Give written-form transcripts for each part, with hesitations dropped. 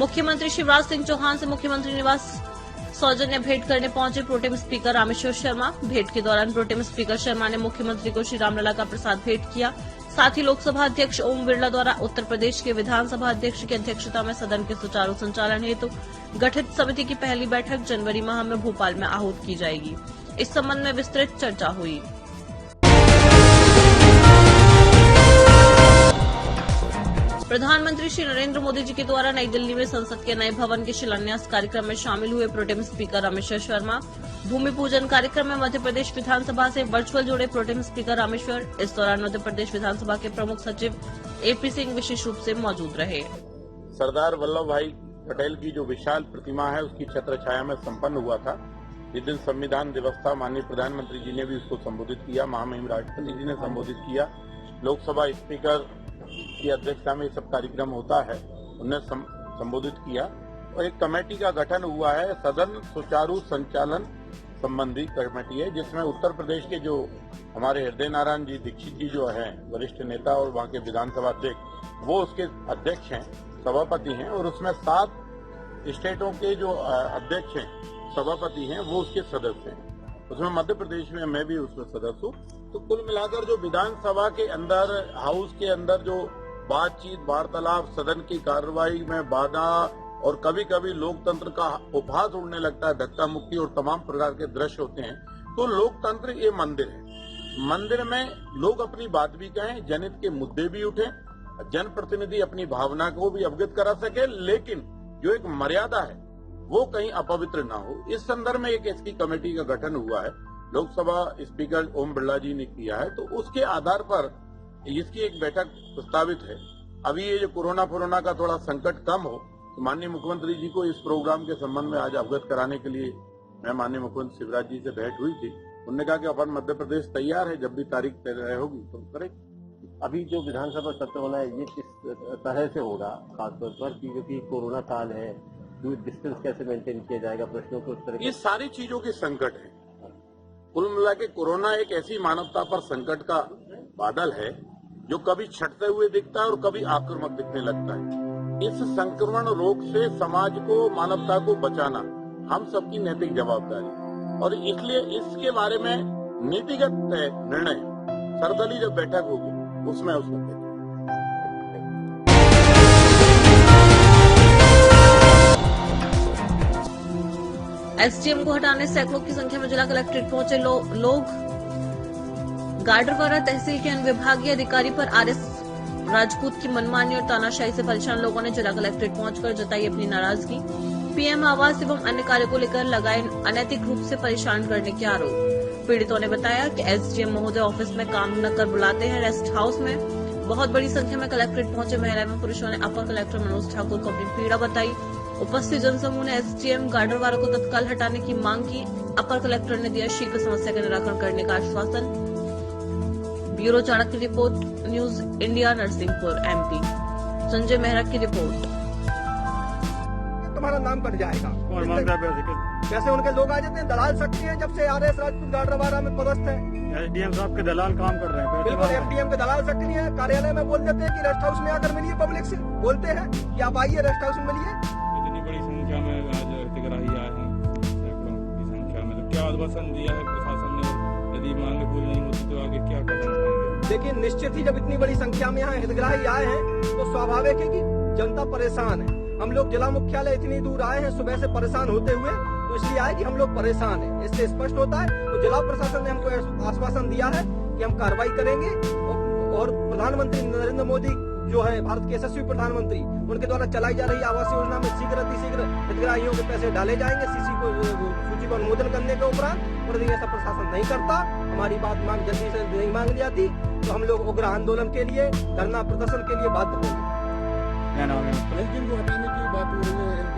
मुख्यमंत्री शिवराज सिंह चौहान से मुख्यमंत्री निवास सौजन्य भेंट करने पहुंचे प्रोटेम स्पीकर रामेश्वर शर्मा। भेंट के दौरान प्रोटेम स्पीकर शर्मा ने मुख्यमंत्री को श्री रामलला का प्रसाद भेंट किया। साथ ही लोकसभा अध्यक्ष ओम बिरला द्वारा उत्तर प्रदेश के विधानसभा अध्यक्ष की अध्यक्षता में सदन के सुचारू संचालन हेतु गठित समिति की पहली बैठक जनवरी माह में भोपाल में आहूत की जाएगी। इस संबंध में विस्तृत चर्चा हुई। प्रधानमंत्री श्री नरेंद्र मोदी जी के द्वारा नई दिल्ली में संसद के नए भवन के शिलान्यास कार्यक्रम में शामिल हुए प्रोटेम स्पीकर रामेश्वर शर्मा। भूमि पूजन कार्यक्रम में मध्य प्रदेश विधानसभा से वर्चुअल जुड़े प्रोटेम स्पीकर रामेश्वर। इस दौरान मध्य प्रदेश विधानसभा के प्रमुख सचिव एपी सिंह विशेष रूप से मौजूद रहे। सरदार वल्लभ भाई पटेल की जो विशाल प्रतिमा है उसकी छत्र छाया में संपन्न हुआ था। जिस दिन संविधान दिवस था, माननीय प्रधानमंत्री जी ने भी उसको संबोधित किया, महामहिम राष्ट्रपति जी ने संबोधित किया, लोकसभा स्पीकर की अध्यक्षता में सब कार्यक्रम होता है, उन्हें संबोधित किया और एक कमेटी का गठन हुआ है। सदन सुचारू संचालन संबंधी कमेटी है जिसमें उत्तर प्रदेश के जो हमारे हृदय नारायण जी दीक्षित जी जो हैं वरिष्ठ नेता और वहाँ के विधानसभा अध्यक्ष, वो उसके अध्यक्ष हैं, सभापति हैं, और उसमें 7 स्टेटों के जो अध्यक्ष हैं, सभापति हैं, वो उसके सदस्य हैं। उसमें मध्य प्रदेश में मैं भी उसमें सदस्य हूँ। तो कुल मिलाकर जो विधानसभा के अंदर, हाउस के अंदर जो बातचीत, वार्तालाप, सदन की कार्रवाई में बाधा और कभी कभी लोकतंत्र का उपहास उड़ने लगता है, धक्का मुक्की और तमाम प्रकार के दृश्य होते हैं। तो लोकतंत्र ये मंदिर है। मंदिर में लोग अपनी बात भी कहें, जनहित के मुद्दे भी उठे, जनप्रतिनिधि अपनी भावना को भी अवगत करा सके, लेकिन जो एक मर्यादा है वो कहीं अपवित्र ना हो। इस संदर्भ में एक ऐसी कमेटी का गठन हुआ है, लोकसभा स्पीकर ओम बिरला जी ने किया है। तो उसके आधार पर इसकी एक बैठक प्रस्तावित है। अभी ये जो कोरोना का थोड़ा संकट कम हो, तो माननीय मुख्यमंत्री जी को इस प्रोग्राम के संबंध में आज अवगत कराने के लिए मैं माननीय मुख्यमंत्री शिवराज जी से भेंट हुई थी। उन्होंने कहा कि अपन मध्य प्रदेश तैयार है, जब भी तारीख तय होगी तो करेंगे। अभी जो विधानसभा सत्र होना है ये किस तरह से होगा, खासतौर पर क्योंकि कोरोना काल है, डिस्टेंस कैसे मेंटेन किया जाएगा, प्रश्नों के उत्तर, ये सारी चीजों के संकट है। कुल मिला के कोरोना एक ऐसी मानवता पर संकट का बादल है जो कभी छटते हुए दिखता है और कभी आक्रामक दिखने लगता है। इस संक्रमण रोग से समाज को, मानवता को बचाना हम सबकी नैतिक जवाबदारी, और इसलिए इसके बारे में नीतिगत निर्णय सर्वदलीय जब बैठक होगी उसमें उसको एसडीएम को हटाने सैकड़ों की संख्या में जिला कलेक्ट्रेट पहुंचे लोग। गाडरवारा तहसील के अनुविभागीय अधिकारी पर आरएस राजपूत की मनमानी और तानाशाही से परेशान लोगों ने जिला कलेक्ट्रेट पहुंचकर जताई अपनी नाराजगी। पीएम आवास एवं अन्य कार्यों को लेकर लगाए अनैतिक रूप से परेशान करने के आरोप। पीड़ितों ने बताया कि एसडीएम महोदय ऑफिस में काम न कर बुलाते हैं रेस्ट हाउस में। बहुत बड़ी संख्या में कलेक्ट्रेट पहुंचे महिला एवं पुरुषों ने अपर कलेक्टर मनोज ठाकुर को अपनी पीड़ा बताई। उपस्थित जनसमूह ने एसडीएम गाडरवारा को तत्काल हटाने की मांग की। अपर कलेक्टर ने दिया शीघ्र समस्या का निराकरण करने का आश्वासन। ब्यूरो चाणक्य की report, news India, Narsinghpur, MP. Sanjay Mehra की रिपोर्ट। तुम्हारा नाम कट जाएगा और कैसे उनके लोग आ जाते हैं, दलाल सकते हैं। जब से आरएस राजपूत गाडरवारा में पदस्थ है, एसडीएम साहब के दलाल काम कर रहे हैं। बिल्कुल एफडीएम के दलाल सकते नहीं है। कार्यालय में बोल देते हैं कि रेस्ट हाउस में आकर मिलिए, पब्लिक से बोलते हैं कि आप आइए रेस्ट हाउस में मिलिए। इतनी बड़ी संख्या में आज हितग्राही आए हैं, सैकड़ों की संख्या में, तो क्या आश्वासन दिया है प्रशासन ने? यदि मांगे पूरी नहीं होती तो आगे क्या करना चाहेंगे? लेकिन निश्चित ही जब इतनी बड़ी संख्या में यहाँ हितग्राही आए हैं तो स्वाभाविक है कि जनता परेशान है। हम लोग जिला मुख्यालय इतनी दूर आए हैं सुबह से परेशान होते हुए, तो इसलिए आए कि हम लोग परेशान हैं। इससे स्पष्ट होता है। तो जिला प्रशासन ने हमको आश्वासन दिया है कि हम कार्रवाई करेंगे और प्रधानमंत्री नरेंद्र मोदी जो है भारत के यशस्वी प्रधानमंत्री, उनके द्वारा चलाई जा रही आवास योजना में शीघ्र हितग्राहियों के पैसे डाले जाएंगे सूची को अनुमोदन करने के उपरांत। और यदि ऐसा प्रशासन नहीं करता, हमारी बात मांग जल्दी से नहीं मांग जाती, तो हम लोग उग्र आंदोलन के लिए, धरना प्रदर्शन के लिए बाध्य होंगे। क्या नाम है? एसडीएम को हटाने की बात हो रही है।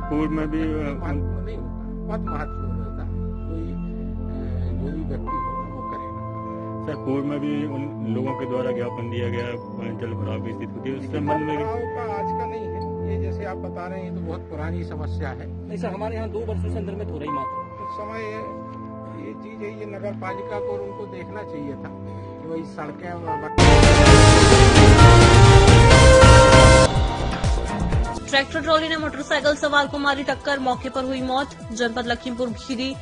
पूर्व में भी महत्वपूर्ण नहीं होता, बहुत महत्वपूर्ण होता। कोई जो भी व्यक्ति होगा वो करेगा। सर पूर्व में भी उन लोगों के द्वारा ज्ञापन दिया गया जल भराव की स्थिति होती है, उस संबंध में भराव का आज का नहीं है, ये जैसे आप बता रहे हैं ये तो बहुत पुरानी समस्या है। नहीं सर, हमारे यहाँ 2 वर्षों से अंदर में हो रही मात्र। उस समय ये चीज है, ये नगर पालिका को और उनको देखना चाहिए था कि वही सड़कें ट्रैक्टर ट्रॉली ने मोटरसाइकिल सवार को मारी टक्कर, मौके पर हुई मौत। जनपद लखीमपुर खीरी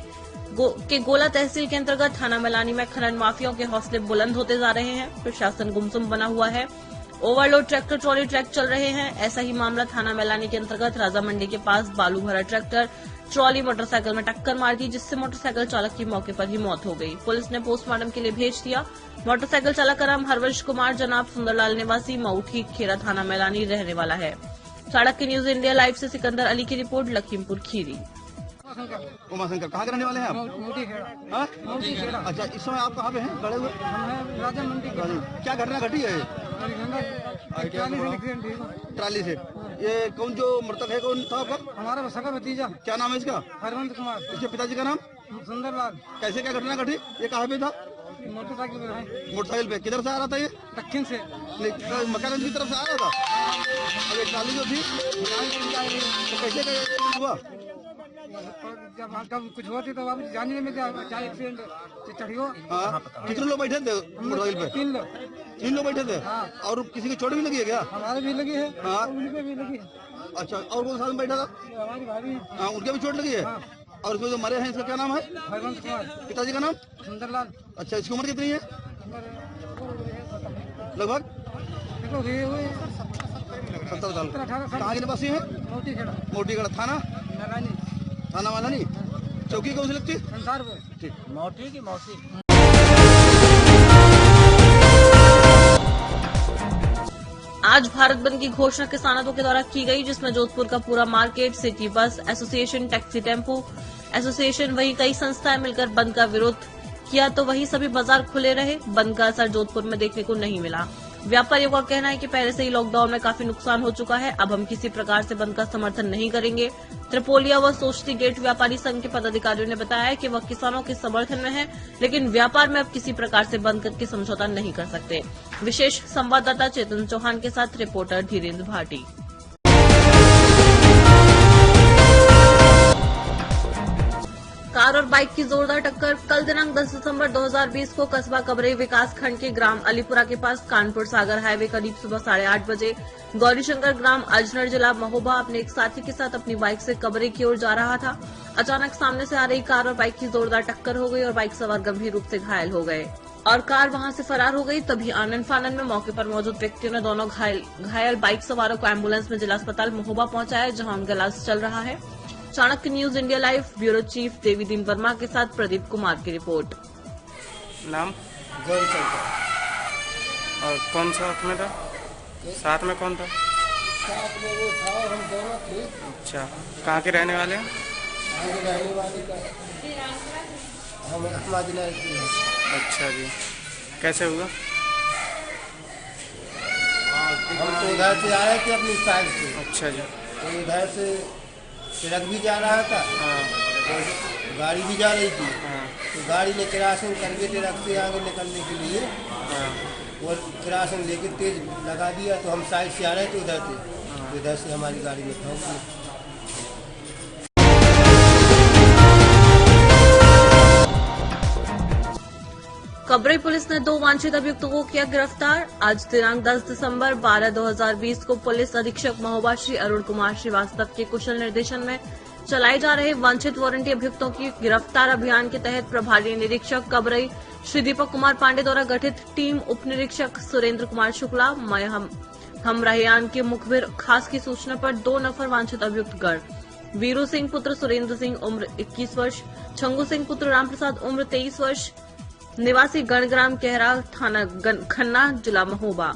के गोला तहसील के अंतर्गत थाना मैलानी में खनन माफियाओं के हौसले बुलंद होते जा रहे हैं। प्रशासन गुमसुम बना हुआ है। ओवरलोड ट्रैक्टर ट्रॉली ट्रैक चल रहे हैं। ऐसा ही मामला थाना मैलानी के अंतर्गत राजा मंडी के पास बालू भरा ट्रैक्टर ट्रॉली मोटरसाइकिल में टक्कर मार दी, जिससे मोटरसाइकिल चालक की मौके पर ही मौत हो गई। पुलिस ने पोस्टमार्टम के लिए भेज दिया। मोटरसाइकिल चालक का नाम हरवंश कुमार जनाब सुंदरलाल निवासी मऊठी खेरा थाना मैलानी रहने वाला है। सड़क की न्यूज इंडिया लाइव से सिकंदर अली की रिपोर्ट, लखीमपुर खीरी। उमाशंकर कहाँ के रहने वाले हैं आप? मोटी खेड़ा। हाँ? मोटी खेड़ा। अच्छा, इस समय आप कहाँ पे हैं खड़े हुए? हम हैं राजा मंडी के। क्या घटना घटी है? ट्राली से। ये कौन जो मृतक है, कौन था आपका? हमारा सगा भतीजा। क्या नाम है इसका? हरवंत कुमार। इसके पिताजी का नाम? सुंदरलाल। कैसे क्या घटना घटी? ये कहाँ पे था? मोटरसाइकिल पर है। मोटरसाइकिल पे। किधर से आ रहा था ये? दक्षिण से। मकान की तरफ से आ रहा था। अब ये ट्राली जो थी तो कैसे क्या हुआ? जब कुछ होती तो आप जानने में क्या एक्सीडेंट चढ़ियो। हाँ, कितने लोग बैठे थे मोटरसाइकिल पे? 3 लोग। 3 लोग बैठे थे। हाँ। और किसी की चोट भी लगी है क्या? हमारे भी लगी है। हाँ। उनके भी लगी है। अच्छा, और कौन साथ में बैठा था? हमारी भाभी। हाँ, उनके भी चोट लगी है। हाँ। और इसमें जो मरे हैं इसका क्या नाम है? हरवंत कुमार। पिताजी का नाम? सुंदरलाल। अच्छा, इसकी उम्र कितनी है लगभग? देखो ये हुए 70 साल। 18 साल। कहाँ के निवासी है? मोटी खेड़ा। मोटीगढ़ थाना? मैलानी। थाना मैलानी। चौकी कौन सी लगती है? संसारपुर। ठीक। मोटी की मौसी। आज भारत बंद की घोषणा किसानों के द्वारा की गई, जिसमें जोधपुर का पूरा market, city bus association, taxi tempo association वही कई संस्थाएं मिलकर बंद का विरोध किया, तो वही सभी बाजार खुले रहे। बंद का असर जोधपुर में देखने को नहीं मिला। व्यापारियों का कहना है कि पहले से ही लॉकडाउन में काफी नुकसान हो चुका है, अब हम किसी प्रकार से बंद का समर्थन नहीं करेंगे। त्रिपोलिया व सोचती गेट व्यापारी संघ के पदाधिकारियों ने बताया कि वह किसानों के समर्थन में है, लेकिन व्यापार में अब किसी प्रकार से बंद करके समझौता नहीं कर सकते। विशेष संवाददाता चेतन चौहान के साथ रिपोर्टर धीरेन्द्र भाटी। कार और बाइक की जोरदार टक्कर। कल दिनांक 10 दिसंबर 2020 को कस्बा कबरई विकास खंड के ग्राम अलीपुरा के पास कानपुर सागर हाईवे करीब सुबह 8:30 बजे गौरीशंकर ग्राम अजनर जिला महोबा अपने एक साथी के साथ अपनी बाइक से कबरई की ओर जा रहा था। अचानक सामने से आ रही कार और बाइक की जोरदार टक्कर हो गई और बाइक सवार गंभीर रूप से घायल हो गए और कार वहां से फरार हो गई। तभी आनन फानन में मौके पर मौजूद व्यक्तियों ने दोनों घायल बाइक सवारों को एम्बुलेंस में जिला अस्पताल महोबा पहुंचाया, जहां उनका इलाज चल रहा है। Chanakya news India live bureau chief Devideen Verma के साथ प्रदीप कुमार की रिपोर्ट। नाम? गौरीशंकर। और कौन सा साथ में था? साथ में कौन था? साथ में वो था और हम दोनों थे। अच्छा, कहाँ के रहने वाले हैं? आगे रहने वाले का हम हमारे। अच्छा जी, कैसे हुआ? हम तो उधर से आए थे अपनी साइड से। अच्छा जी। तो उधर से ट्रक भी जा रहा था। हाँ। और गाड़ी भी जा रही थी। हाँ। तो गाड़ी ने किरासन करके ट्रक से आगे निकलने के लिए हाँ। और किरासन लेके तेज लगा दिया, तो हम साइड से आ रहे थे उधर से। तो उधर से हमारी गाड़ी में ठोक दी। कबरई पुलिस ने 2 वांछित अभियुक्तों को किया गिरफ्तार। आज दिनांक 10 दिसंबर 2020 को पुलिस अधीक्षक महोबा श्री अरुण कुमार श्रीवास्तव के कुशल निर्देशन में चलाए जा रहे वांछित वारंटी अभियुक्तों की गिरफ्तार अभियान के तहत प्रभारी निरीक्षक कबरई श्री दीपक कुमार पांडे द्वारा गठित टीम उप निरीक्षक सुरेंद्र कुमार शुक्ला हमराहियान के मुखबिर खास की सूचना पर 2 नफर वांछित अभियुक्त गण वीरू सिंह पुत्र सुरेंद्र सिंह उम्र 21 वर्ष, छंगू सिंह पुत्र रामप्रसाद उम्र 23 वर्ष, निवासी गणग्राम कहरा थाना खन्ना जिला महोबा,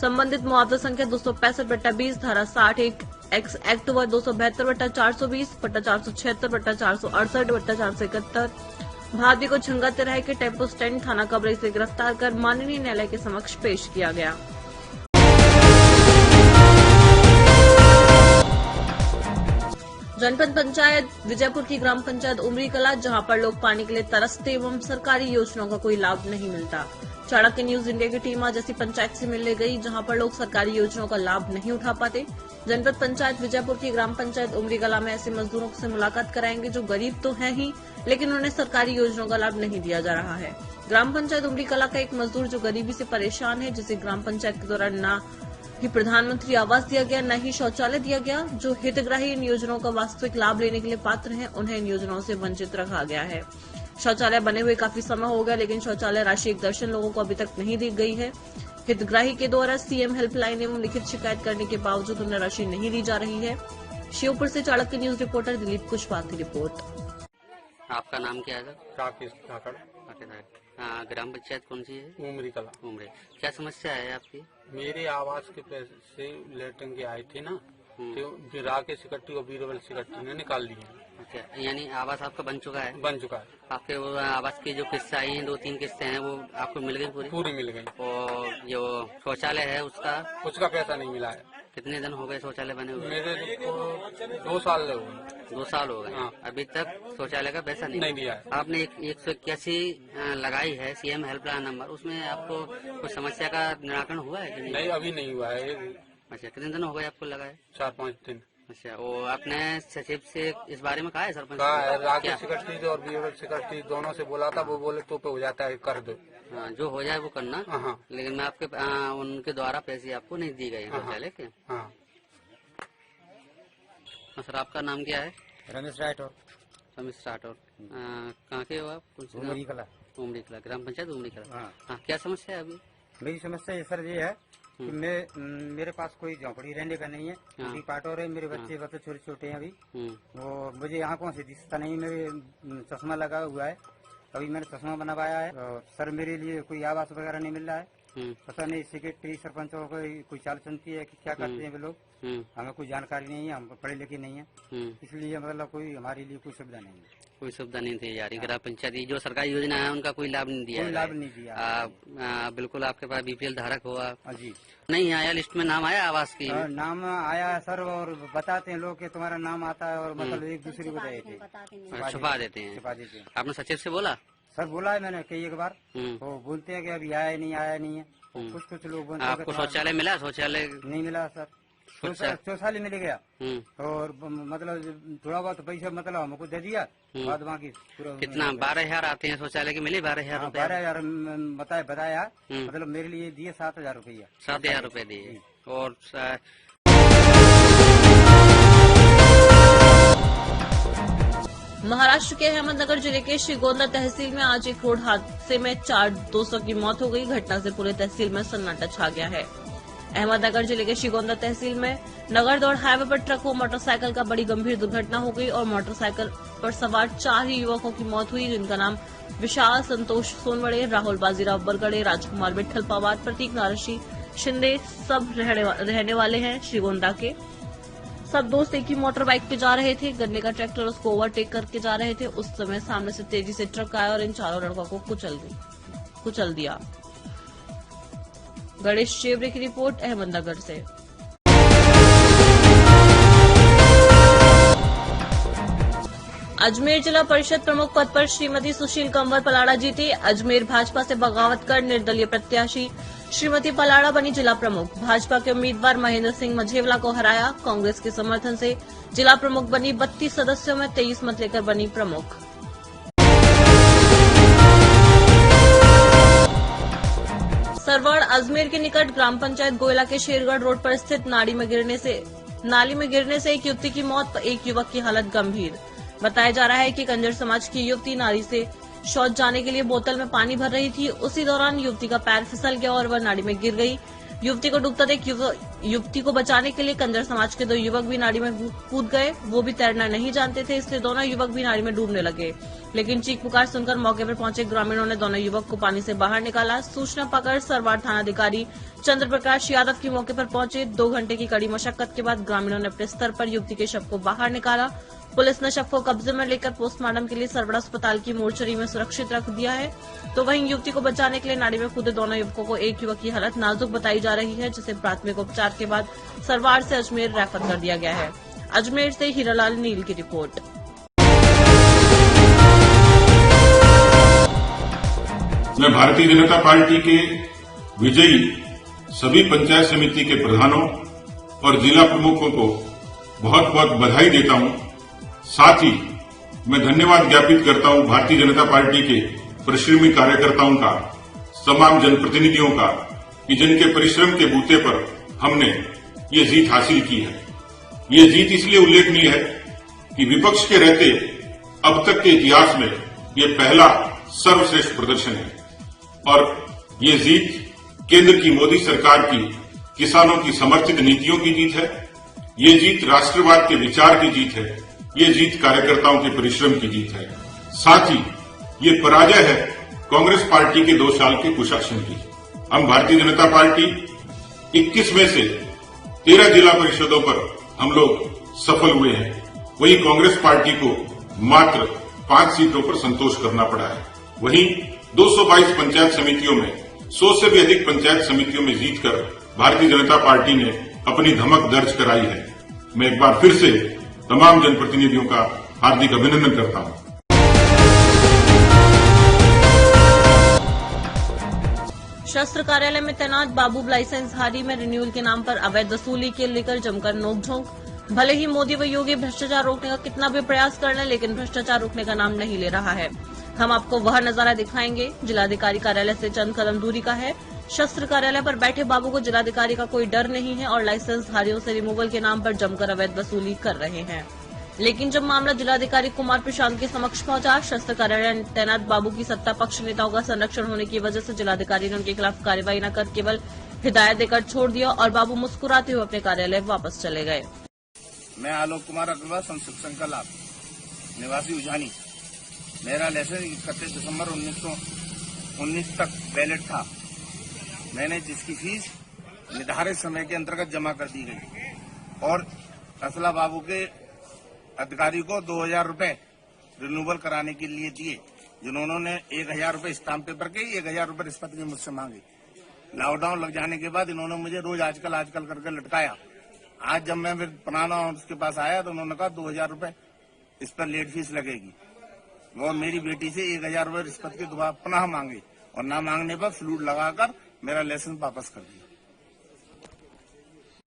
संबंधित मुआवजा संख्या 265/20 धारा 60(1) एक्ट व 272/420/476/468/471 भाभी को झंगा तिराहे के टेम्पो स्टैंड थाना कबरई से गिरफ्तार कर माननीय न्यायालय के समक्ष पेश किया गया। जनपद पंचायत विजयपुर की ग्राम पंचायत उमरी कला, जहां पर लोग पानी के लिए तरसते एवं सरकारी योजनाओं का कोई लाभ नहीं मिलता। चाणक्य न्यूज इंडिया की टीम आज ऐसी पंचायत से मिलने गई जहां पर लोग सरकारी योजनाओं का लाभ नहीं उठा पाते। जनपद पंचायत विजयपुर की ग्राम पंचायत उमरी कला में ऐसे मजदूरों से मुलाकात कराएंगे जो गरीब तो हैं ही, लेकिन उन्हें सरकारी योजनाओं का लाभ नहीं दिया जा रहा है। ग्राम पंचायत उमरी कला का एक मजदूर जो गरीबी से परेशान है, जिसे ग्राम पंचायत के द्वारा न ही प्रधानमंत्री आवास दिया गया, न ही शौचालय दिया गया। जो हितग्राही इन योजनाओं का वास्तविक लाभ लेने के लिए पात्र हैं, उन्हें इन योजनाओं से वंचित रखा गया है। शौचालय बने हुए काफी समय हो गया, लेकिन शौचालय राशि एक दर्जन लोगों को अभी तक नहीं दी गई है। हितग्राही के द्वारा सीएम हेल्पलाइन एवं लिखित शिकायत करने के बावजूद उन्हें राशि नहीं दी जा रही है। शिवपुर से चाणक्य न्यूज रिपोर्टर दिलीप कुशवाहा की रिपोर्ट। आपका नाम क्या है सर? राकेश धाकड़, ग्राम पंचायत कौन सी है? उमरी कला। उमरे। क्या समस्या है आपकी? मेरे आवास के पैसे लेटन के आए थे ना, तो राकेश इकट्ठी और बीरबल इकट्ठी ने निकाल लिए। अच्छा, यानी आवास आपका बन चुका है? बन चुका है। आपके वो आवास की जो किस्तें आई हैं, 2-3 किस्तें हैं, वो आपको मिल गई? पूरी मिल गई। और जो शौचालय है उसका पैसा नहीं मिला है। कितने दिन हो गए शौचालय बने हुए? मेरे को 2 साल हो गए। 2 साल हो गए। हाँ। अभी तक शौचालय का पैसा नहीं दिया है। आपने 181 लगाई है सीएम हेल्पलाइन नंबर, उसमें आपको कुछ समस्या का निराकरण हुआ है कि नहीं? अभी नहीं हुआ है। अच्छा, कितने दिन हो गए आपको लगाए? 4-5 दिन। अच्छा, वो आपने सचिव से इस बारे में कहा है? सरपंच कहा है, राकेश सेक्रेटरी और बीरबल सेक्रेटरी दोनों से बोला था, वो बोले तो पे हो जाता है, कर दो। हाँ, जो हो जाए वो करना। हाँ। लेकिन मैं आपके उनके द्वारा पैसे आपको नहीं दी गई शौचालय के। हाँ। सर, आपका नाम क्या है? रमेश राठौर। रमेश राठौर। कहाँ के हो आप? उमरी कला। उमरी कला, ग्राम पंचायत उमरी कला। हाँ। हाँ, क्या समस्या है अभी? मेरी समस्या ये सर ये है कि मेरे पास कोई झोंपड़ी रहने का नहीं है। हाँ। पाट और है, मेरे बच्चे छोटे छोटे हैं अभी। हम्म। वो मुझे आंखों से दिखता नहीं, मेरे चश्मा लगा हुआ है। अभी मैंने चश्मा बनवाया है। सर, मेरे लिए कोई आवास वगैरह नहीं मिल रहा है। पता नहीं सेक्रेटरी सरपंच कोई चाल चलती है कि क्या करते हैं वे लोग, हमें कोई जानकारी नहीं है। हम पढ़े लिखे नहीं है, इसलिए मतलब कोई हमारे लिए कोई सुविधा नहीं है। कोई सुविधा नहीं थी यार। ग्राम पंचायत जो सरकारी योजना है उनका कोई लाभ नहीं दिया? कोई लाभ नहीं दिया। बिल्कुल आपके पास बीपीएल धारक हुआ? जी नहीं आया, लिस्ट में नाम आया आवास की? नाम आया है सर, और बताते हैं लोग कि तुम्हारा नाम आता है, और मतलब एक दूसरे को देते छुपा देते हैं। आपने सचिव से बोला? सर, बोला है मैंने कई एक बार। वो बोलते हैं कि अभी आया नहीं है। कुछ लोग बोलते हैं आपको शौचालय मिला? शौचालय नहीं मिला सर। शौचालय मिल गया, और मतलब थोड़ा बहुत पैसा मतलब हमको दे दिया, बाद बाकी कितना? 12,000 आते हैं शौचालय के, मिले 12,000? 12,000 बताया, मतलब मेरे लिए दिए 7,000 रुपया। 7,000 रुपए दिए। और महाराष्ट्र के अहमदनगर जिले के श्रीगोंदा तहसील में आज एक रोड हादसे में 4 दोस्तों की मौत हो गई। घटना से पूरे तहसील में सन्नाटा छा गया है। अहमदनगर जिले के श्रीगोंदा तहसील में नगर दौड़ हाईवे पर ट्रक व मोटरसाइकिल का बड़ी गंभीर दुर्घटना हो गई और मोटरसाइकिल पर सवार 4 ही युवकों की मौत हुई, जिनका नाम विशाल, संतोष सोनवड़े, राहुल बाजीराव बरगड़े, राजकुमार विठल पवार, प्रतीक नारशी शिंदे सब रहने वाले हैं श्रीगोंदा के। सब दोस्त एक ही मोटर बाइक पे जा रहे थे। गन्ने का ट्रैक्टर उसको ओवरटेक करके जा रहे थे। उस समय सामने से तेजी से ट्रक आया और इन चारों लड़कों को कुचल दिया। गणेश चेवरे की रिपोर्ट अहमदनगर से। अजमेर जिला परिषद प्रमुख पद पर श्रीमती सुशील कंवर पलाड़ा जीती। अजमेर भाजपा से बगावत कर निर्दलीय प्रत्याशी श्रीमती पलाड़ा बनी जिला प्रमुख। भाजपा के उम्मीदवार महेंद्र सिंह मझेवला को हराया। कांग्रेस के समर्थन से जिला प्रमुख बनी। 32 सदस्यों में 23 मत लेकर बनी प्रमुख। सरवड़ अजमेर के निकट ग्राम पंचायत गोयला के शेरगढ़ रोड पर स्थित नाली में गिरने से एक युवती की मौत, एक युवक की हालत गंभीर। बताया जा रहा है कि कंजर समाज की युवती नाली से शौच जाने के लिए बोतल में पानी भर रही थी। उसी दौरान युवती का पैर फिसल गया और वह नाली में गिर गई। युवती को डूबता देख युवती को बचाने के लिए कंजर समाज के 2 युवक भी नाली में कूद गए। वो भी तैरना नहीं जानते थे, इसलिए दोनों युवक भी नाली में डूबने लगे। लेकिन चीख पुकार सुनकर मौके पर पहुंचे ग्रामीणों ने दोनों युवक को पानी से बाहर निकाला। सूचना पाकर सरवाड़ थानाधिकारी चंद्र प्रकाश यादव की मौके पर पहुंचे। 2 घंटे की कड़ी मशक्कत के बाद ग्रामीणों ने अपने स्तर पर युवती के शव को बाहर निकाला। पुलिस ने शव को कब्जे में लेकर पोस्टमार्टम के लिए सरवड़ा अस्पताल की मोर्चरी में सुरक्षित रख दिया है। तो वहीं युवती को बचाने के लिए नाली में कूदे दोनों युवकों को एक युवक की हालत नाजुक बताई जा रही है, जिसे प्राथमिक उपचार के बाद सरवाड़ से अजमेर रेफर कर दिया गया है। अजमेर से हीरालाल नील की रिपोर्ट। मैं भारतीय जनता पार्टी के विजयी सभी पंचायत समिति के प्रधानों और जिला प्रमुखों को बहुत बहुत बधाई देता हूं। साथ ही मैं धन्यवाद ज्ञापित करता हूं भारतीय जनता पार्टी के परिश्रमी कार्यकर्ताओं का, तमाम जनप्रतिनिधियों का, कि जिनके परिश्रम के बूते पर हमने ये जीत हासिल की है। ये जीत इसलिए उल्लेखनीय है कि विपक्ष के रहते अब तक के इतिहास में ये पहला सर्वश्रेष्ठ प्रदर्शन है और ये जीत केंद्र की मोदी सरकार की किसानों की समर्थित नीतियों की जीत है। ये जीत राष्ट्रवाद के विचार की जीत है। ये जीत कार्यकर्ताओं के परिश्रम की जीत है। साथ ही ये पराजय है कांग्रेस पार्टी के 2 साल के कुशासन की। हम भारतीय जनता पार्टी 21 में से 13 जिला परिषदों पर हम लोग सफल हुए हैं। वहीं कांग्रेस पार्टी को मात्र 5 सीटों पर संतोष करना पड़ा है। वहीं 222 पंचायत समितियों में 100 से भी अधिक पंचायत समितियों में जीतकर भारतीय जनता पार्टी ने अपनी धमक दर्ज कराई है। मैं एक बार फिर से तमाम जनप्रतिनिधियों का हार्दिक अभिनंदन करता हूं। शस्त्र कार्यालय में तैनात बाबू लाइसेंसधारी में रिन्यूअल के नाम पर अवैध वसूली के लेकर जमकर नोकझोंक। भले ही मोदी व योगी भ्रष्टाचार रोकने का कितना भी प्रयास कर लें, लेकिन भ्रष्टाचार रोकने का नाम नहीं ले रहा है। हम आपको वह नजारा दिखाएंगे। जिलाधिकारी कार्यालय से चंद कदम दूरी का है। शस्त्र कार्यालय पर बैठे बाबू को जिलाधिकारी का कोई डर नहीं है और लाइसेंसधारियों से रिमूवल के नाम पर जमकर अवैध वसूली कर रहे हैं। लेकिन जब मामला जिलाधिकारी कुमार प्रशांत के समक्ष पहुंचा, शस्त्र कार्यालय में तैनात बाबू की सत्ता पक्ष नेताओं का संरक्षण होने की वजह से जिलाधिकारी ने उनके खिलाफ कार्रवाई न कर केवल हिदायत देकर छोड़ दिया और बाबू मुस्कुराते हुए अपने कार्यालय वापस चले गए। मैं आलोक कुमार अग्रवाल, संसद संकल्प निवासी उजानी। मेरा लाइसेंस 31 दिसंबर 1919 तक वैलिड था। मैंने जिसकी फीस निर्धारित समय के अंतर्गत जमा कर दी गई और असला बाबू के अधिकारी को 2000 रूपये रिन्यूअल कराने के लिए दिए, जिन्होंने 1000 रूपये स्टाम्प पेपर के 1000 रूपये रिश्वत के मुझसे मांगे। लॉकडाउन लग जाने के बाद इन्होंने मुझे रोज आजकल करके लटकाया। आज जब मैं पुराना उसके पास आया तो उन्होंने कहा 2000 रूपये इस पर लेट फीस लगेगी। वो मेरी बेटी से 1000 रूपये रिश्वत के दुआ पुनः मांगे और ना मांगने पर फ्लूट लगाकर मेरा लाइसेंस वापस कर दिया।